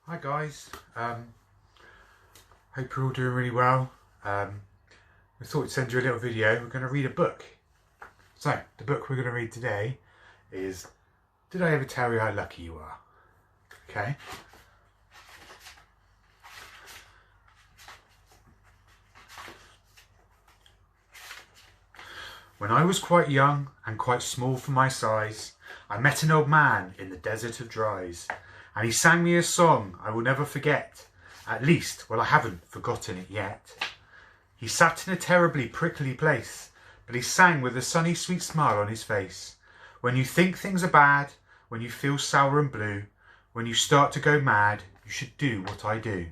Hi guys, hope you're all doing really well. We thought we'd send you a little video. We're going to read a book. So, the book we're going to read today is Did I Ever Tell You How Lucky You Are? Okay. When I was quite young and quite small for my size, I met an old man in the desert of Dries, and he sang me a song I will never forget. At least, well, I haven't forgotten it yet. He sat in a terribly prickly place, but he sang with a sunny sweet smile on his face. When you think things are bad, when you feel sour and blue, when you start to go mad, you should do what I do.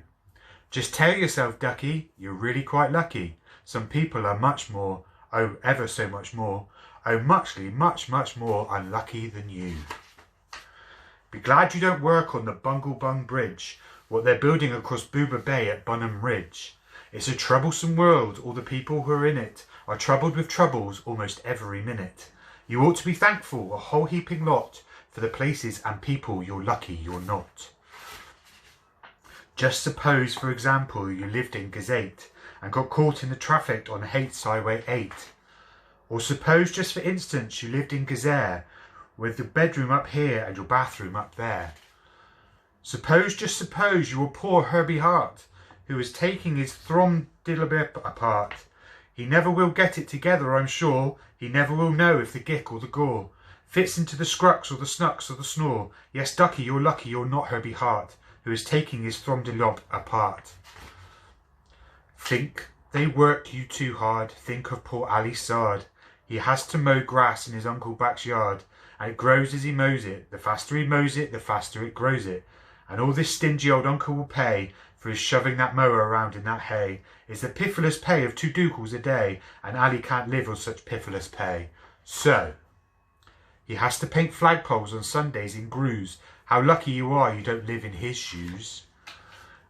Just tell yourself, ducky, you're really quite lucky. Some people are much more, oh, ever so much more, oh, much more unlucky than you. Be glad you don't work on the Bungle Bung Bridge, what they're building across Booba Bay at Bunham Ridge. It's a troublesome world, all the people who are in it are troubled with troubles almost every minute. You ought to be thankful, a whole heaping lot, for the places and people you're lucky you're not. Just suppose, for example, you lived in Gazette and got caught in the traffic on Hates Highway 8. Or suppose, just for instance, you lived in Gazette with your bedroom up here and your bathroom up there. Suppose, just suppose, you were poor Herbie Hart, who is taking his throm-diddle-bip apart. He never will get it together, I'm sure. He never will know if the gick or the gore fits into the scrux or the snucks or the snore. Yes, ducky, you're lucky you're not Herbie Hart, who is taking his throm-diddle-bip apart. Think they worked you too hard. Think of poor Ali Sard. He has to mow grass in his uncle's backyard, and it grows as he mows it. The faster he mows it, the faster it grows it. And all this stingy old uncle will pay for his shoving that mower around in that hay is the piffless pay of 2 dukels a day, and Ali can't live on such piffless pay. So, he has to paint flagpoles on Sundays in Grews. How lucky you are you don't live in his shoes.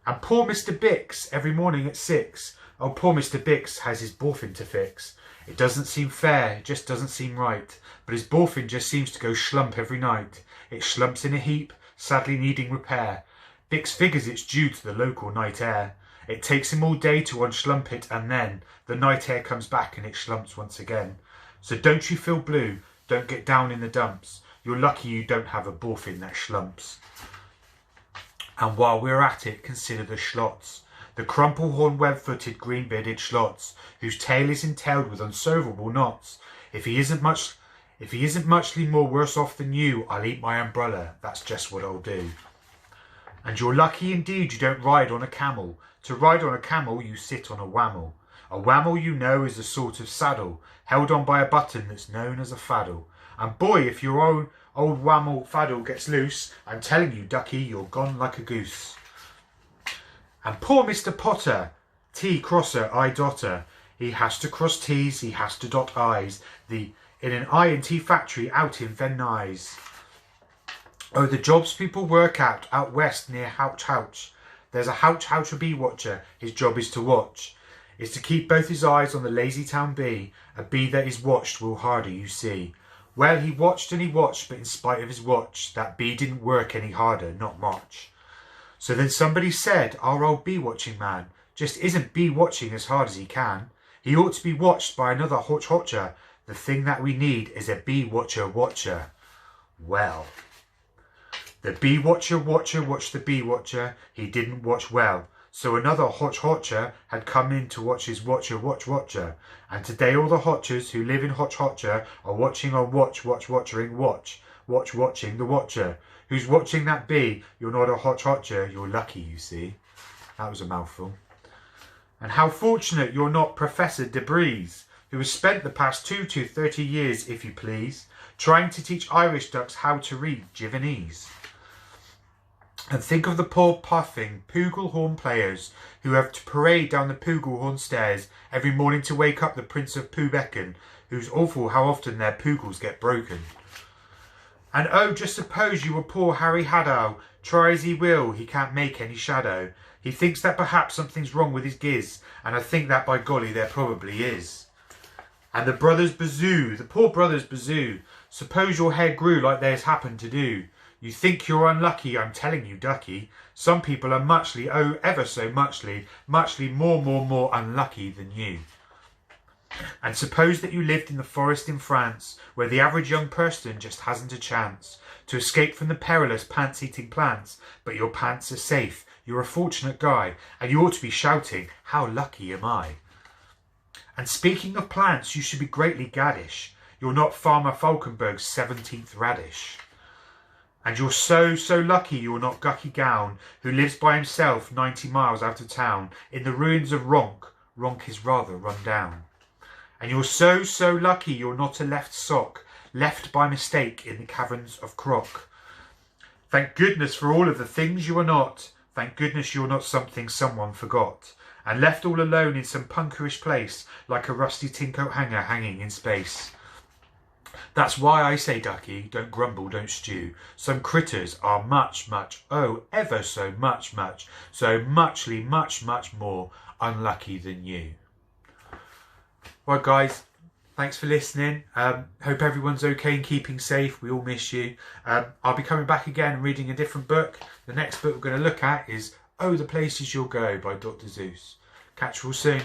And poor Mr. Bix, every morning at 6. Oh, poor Mr. Bix has his boffin to fix. It doesn't seem fair, it just doesn't seem right. But his boffin just seems to go slump every night. It slumps in a heap, sadly needing repair. Bix figures it's due to the local night air. It takes him all day to unslump it, and then the night air comes back and it slumps once again. So don't you feel blue, don't get down in the dumps. You're lucky you don't have a boffin that slumps. And while we're at it, consider the schlots. The crumple-horned, web-footed, green-bearded schlots, whose tail is entailed with unsolvable knots. If he isn't muchly more worse off than you, I'll eat my umbrella. That's just what I'll do. And you're lucky indeed you don't ride on a camel. To ride on a camel, you sit on a whammel. A whammel, you know, is a sort of saddle, held on by a button that's known as a faddle. And boy, if your own old whammel faddle gets loose, I'm telling you, ducky, you're gone like a goose. And poor Mr. Potter, T crosser, I dotter. He has to cross T's, he has to dot I's. In an I and T factory out in Van Nuys. Oh, the jobs people work out west near Houch Houch. There's a Houch Houch bee watcher. His job is to watch. Is to keep both his eyes on the lazy town bee. A bee that is watched will harder you see. Well, he watched and he watched, but in spite of his watch, that bee didn't work any harder, not much. So then somebody said, our old bee watching man just isn't bee watching as hard as he can. He ought to be watched by another Hotch Hotcher. The thing that we need is a bee watcher. Well, the bee watcher watched the bee watcher. He didn't watch well. So another Hotch Hotcher had come in to watch his watcher. And today all the Hotchers who live in Hotch Hotcher are watching on watching the watcher. Who's watching that bee? You're not a Hotch Hotcher, you're lucky, you see. That was a mouthful. And how fortunate you're not Professor Debris, who has spent the past 30 years, if you please, trying to teach Irish ducks how to read Jivanese. And think of the poor puffing Poogle-horn players who have to parade down the Poogle-horn stairs every morning to wake up the Prince of Poobecken, who's awful how often their Poogles get broken. And oh, just suppose you were poor Harry Haddow. Try as he will, he can't make any shadow. He thinks that perhaps something's wrong with his giz, and I think that by golly there probably is. And the brothers Bazoo, the poor brothers Bazoo, suppose your hair grew like theirs happened to do. You think you're unlucky, I'm telling you, ducky. Some people are muchly, oh, ever so muchly more unlucky than you. And suppose that you lived in the forest in France, where the average young person just hasn't a chance to escape from the perilous pants-eating plants, but your pants are safe, you're a fortunate guy, and you ought to be shouting, how lucky am I? And speaking of plants, you should be greatly gaddish. You're not Farmer Falkenberg's 17th radish. And you're so lucky you're not Gucky Gown, who lives by himself 90 miles out of town, in the ruins of Ronk. Ronk is rather run down. And you're so lucky you're not a left sock, left by mistake in the caverns of Croc. Thank goodness for all of the things you are not. Thank goodness you're not something someone forgot, and left all alone in some punkerish place, like a rusty tin coat hanger hanging in space. That's why I say, ducky, don't grumble, don't stew. Some critters are much, oh, ever so much, so muchly, much more unlucky than you. Right, guys, thanks for listening. Hope everyone's okay and keeping safe. We all miss you. I'll be coming back again and reading a different book. The next book we're going to look at is Oh, the Places You'll Go by Dr. Seuss. Catch you all soon.